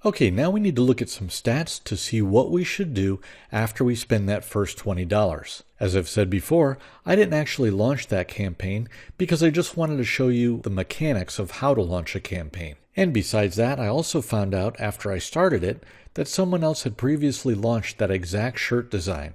Okay, now we need to look at some stats to see what we should do after we spend that first $20. As I've said before, I didn't actually launch that campaign because I just wanted to show you the mechanics of how to launch a campaign. And besides that, I also found out after I started it that someone else had previously launched that exact shirt design,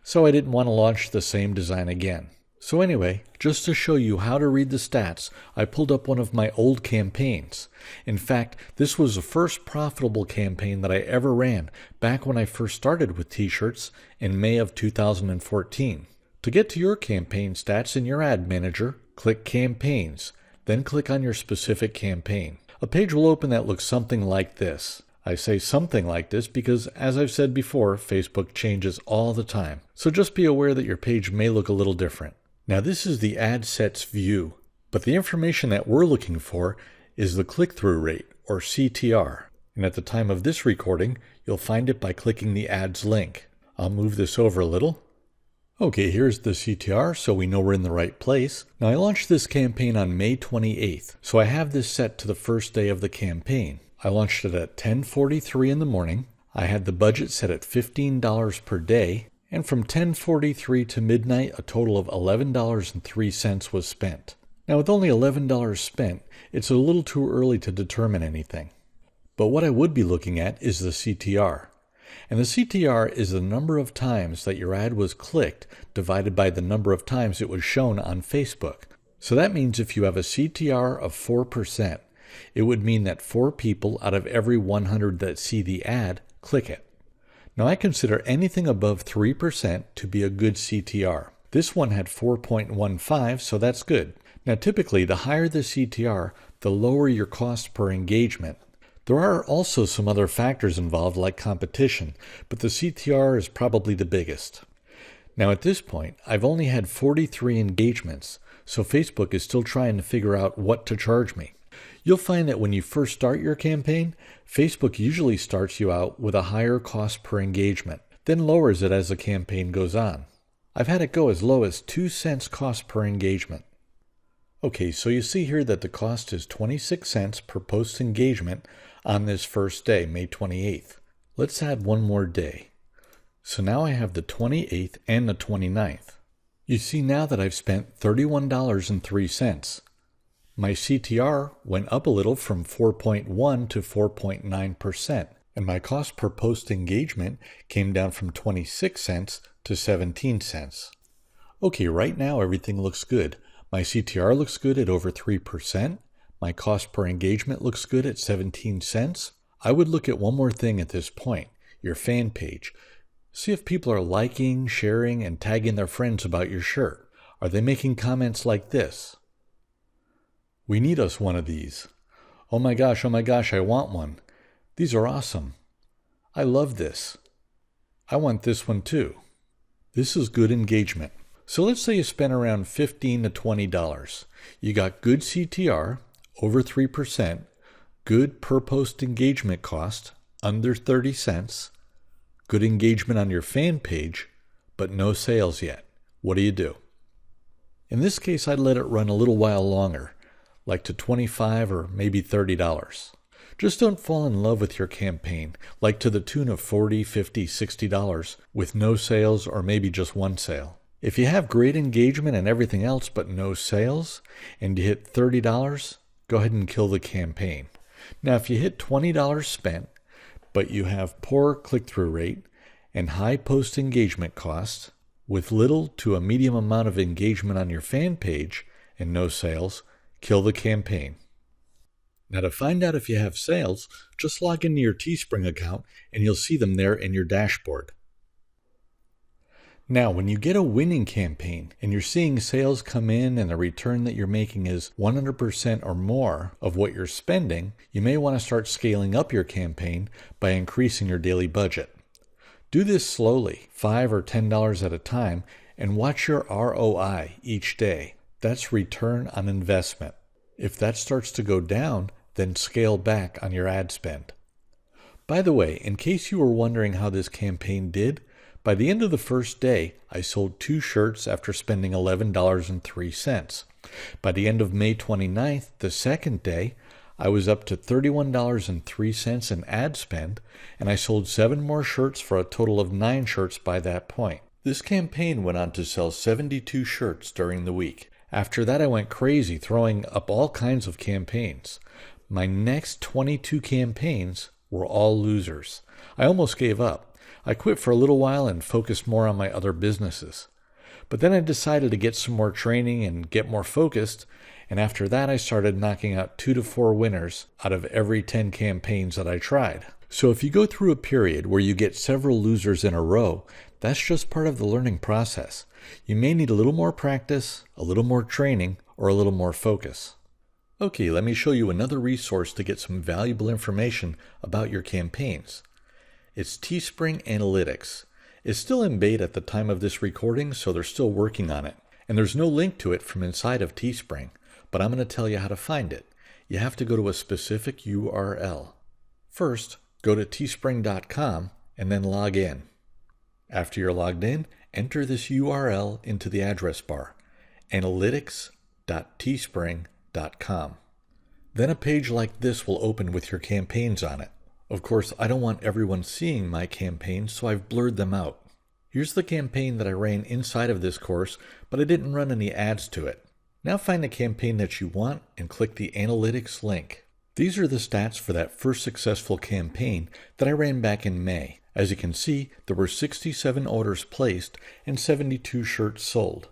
so I didn't want to launch the same design again. So anyway, just to show you how to read the stats, I pulled up one of my old campaigns. In fact, this was the first profitable campaign that I ever ran back when I first started with t-shirts in May of 2014. To get to your campaign stats in your ad manager, click Campaigns, then click on your specific campaign. A page will open that looks something like this. I say something like this because, as I've said before, Facebook changes all the time. So just be aware that your page may look a little different. Now this is the ad sets view, but the information that we're looking for is the click-through rate, or CTR. And at the time of this recording, you'll find it by clicking the ads link. I'll move this over a little. Okay, here's the CTR, so we know we're in the right place. Now I launched this campaign on May 28th, so I have this set to the first day of the campaign. I launched it at 10:43 in the morning. I had the budget set at $15 per day. And from 10:43 to midnight, a total of $11.03 was spent. Now with only $11 spent, it's a little too early to determine anything. But what I would be looking at is the CTR. And the CTR is the number of times that your ad was clicked divided by the number of times it was shown on Facebook. So that means if you have a CTR of 4%, it would mean that 4 people out of every 100 that see the ad click it. Now I consider anything above 3% to be a good CTR. This one had 4.15, so that's good. Now typically, the higher the CTR, the lower your cost per engagement. There are also some other factors involved like competition, but the CTR is probably the biggest. Now at this point, I've only had 43 engagements, so Facebook is still trying to figure out what to charge me. You'll find that when you first start your campaign, Facebook usually starts you out with a higher cost per engagement, then lowers it as the campaign goes on. I've had it go as low as 2 cents cost per engagement. Okay, so you see here that the cost is 26 cents per post engagement on this first day, May 28th. Let's add one more day. So now I have the 28th and the 29th. You see now that I've spent $31.03. My CTR went up a little from 4.1 to 4.9%, and my cost per post engagement came down from 26 cents to 17 cents. Okay, right now everything looks good. My CTR looks good at over 3%. My cost per engagement looks good at 17 cents. I would look at one more thing at this point, your fan page. See if people are liking, sharing, and tagging their friends about your shirt. Are they making comments like this? We need us one of these. Oh my gosh, I want one. These are awesome. I love this. I want this one too. This is good engagement. So let's say you spent around $15 to $20. You got good CTR, over 3%, good per post engagement cost, under 30 cents, good engagement on your fan page, but no sales yet. What do? In this case, I'd let it run a little while longer, like to $25 or maybe $30. Just don't fall in love with your campaign, like to the tune of $40, $50, $60 with no sales or maybe just one sale. If you have great engagement and everything else but no sales, and you hit $30, go ahead and kill the campaign. Now if you hit $20 spent, but you have poor click-through rate and high post engagement cost, with little to a medium amount of engagement on your fan page and no sales, kill the campaign. Now to find out if you have sales, just log into your Teespring account and you'll see them there in your dashboard. Now when you get a winning campaign and you're seeing sales come in and the return that you're making is 100% or more of what you're spending, you may want to start scaling up your campaign by increasing your daily budget. Do this slowly, $5 or $10 at a time, and watch your ROI each day. That's return on investment. If that starts to go down, then scale back on your ad spend. By the way, in case you were wondering how this campaign did, by the end of the first day, I sold 2 shirts after spending $11.03. By the end of May 29th, the second day, I was up to $31.03 in ad spend, and I sold 7 more shirts for a total of 9 shirts by that point. This campaign went on to sell 72 shirts during the week. After that, I went crazy, throwing up all kinds of campaigns. My next 22 campaigns were all losers. I almost gave up. I quit for a little while and focused more on my other businesses. But then I decided to get some more training and get more focused, and after that I started knocking out 2 to 4 winners out of every 10 campaigns that I tried. So if you go through a period where you get several losers in a row, that's just part of the learning process. You may need a little more practice, a little more training, or a little more focus. Okay, let me show you another resource to get some valuable information about your campaigns. It's Teespring Analytics. It's still in beta at the time of this recording, so they're still working on it. And there's no link to it from inside of Teespring, but I'm going to tell you how to find it. You have to go to a specific URL. First, go to teespring.com and then log in. After you're logged in, enter this URL into the address bar, analytics.teespring.com. Then a page like this will open with your campaigns on it. Of course, I don't want everyone seeing my campaigns, so I've blurred them out. Here's the campaign that I ran inside of this course, but I didn't run any ads to it. Now find the campaign that you want and click the Analytics link. These are the stats for that first successful campaign that I ran back in May. As you can see, there were 67 orders placed and 72 shirts sold.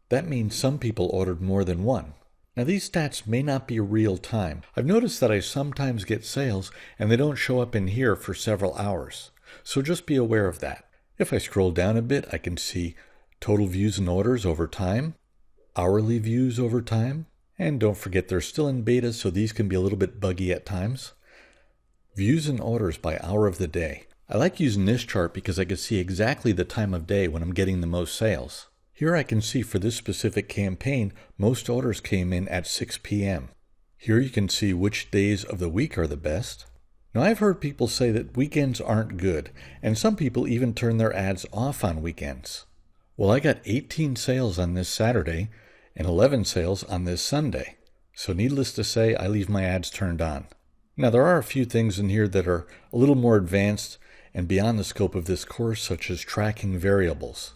That means some people ordered more than one. Now these stats may not be real time. I've noticed that I sometimes get sales and they don't show up in here for several hours. So just be aware of that. If I scroll down a bit, I can see total views and orders over time, hourly views over time, and don't forget they're still in beta, so these can be a little bit buggy at times. Views and orders by hour of the day. I like using this chart because I can see exactly the time of day when I'm getting the most sales. Here I can see for this specific campaign, most orders came in at 6 p.m. Here you can see which days of the week are the best. Now I've heard people say that weekends aren't good, and some people even turn their ads off on weekends. Well, I got 18 sales on this Saturday and 11 sales on this Sunday. So needless to say, I leave my ads turned on. Now there are a few things in here that are a little more advanced and beyond the scope of this course, such as tracking variables.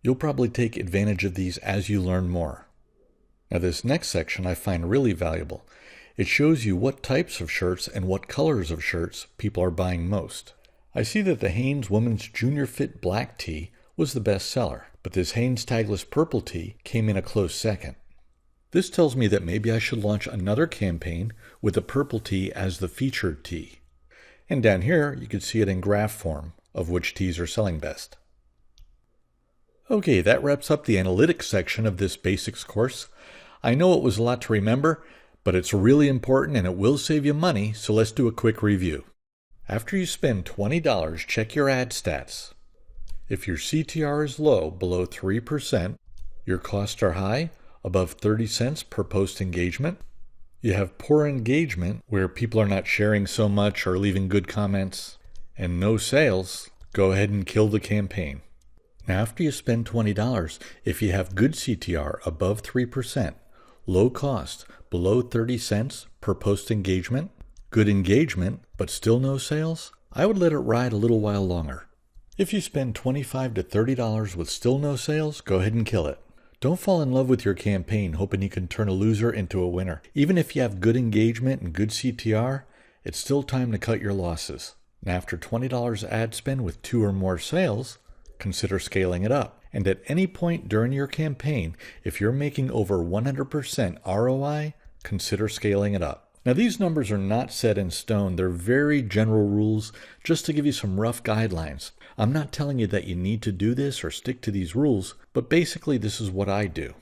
You'll probably take advantage of these as you learn more. Now this next section I find really valuable. It shows you what types of shirts and what colors of shirts people are buying most. I see that the Hanes Women's Junior Fit Black Tee was the best seller, but this Hanes Tagless Purple Tee came in a close second. This tells me that maybe I should launch another campaign with the purple tee as the featured tee. And down here you can see it in graph form of which tees are selling best. Okay, that wraps up the analytics section of this basics course. I know it was a lot to remember, but it's really important and it will save you money, so let's do a quick review. After you spend $20, check your ad stats. If your CTR is low, below 3%, your costs are high, above 30 cents per post engagement, you have poor engagement where people are not sharing so much or leaving good comments, and no sales, go ahead and kill the campaign. Now after you spend $20, if you have good CTR above 3%, low cost, below 30 cents per post engagement, good engagement, but still no sales, I would let it ride a little while longer. If you spend $25 to $30 with still no sales, go ahead and kill it. Don't fall in love with your campaign hoping you can turn a loser into a winner. Even if you have good engagement and good CTR, it's still time to cut your losses. And after $20 ad spend with 2 or more sales, consider scaling it up. And at any point during your campaign, if you're making over 100% ROI, consider scaling it up. Now these numbers are not set in stone. They're very general rules just to give you some rough guidelines. I'm not telling you that you need to do this or stick to these rules, but basically this is what I do.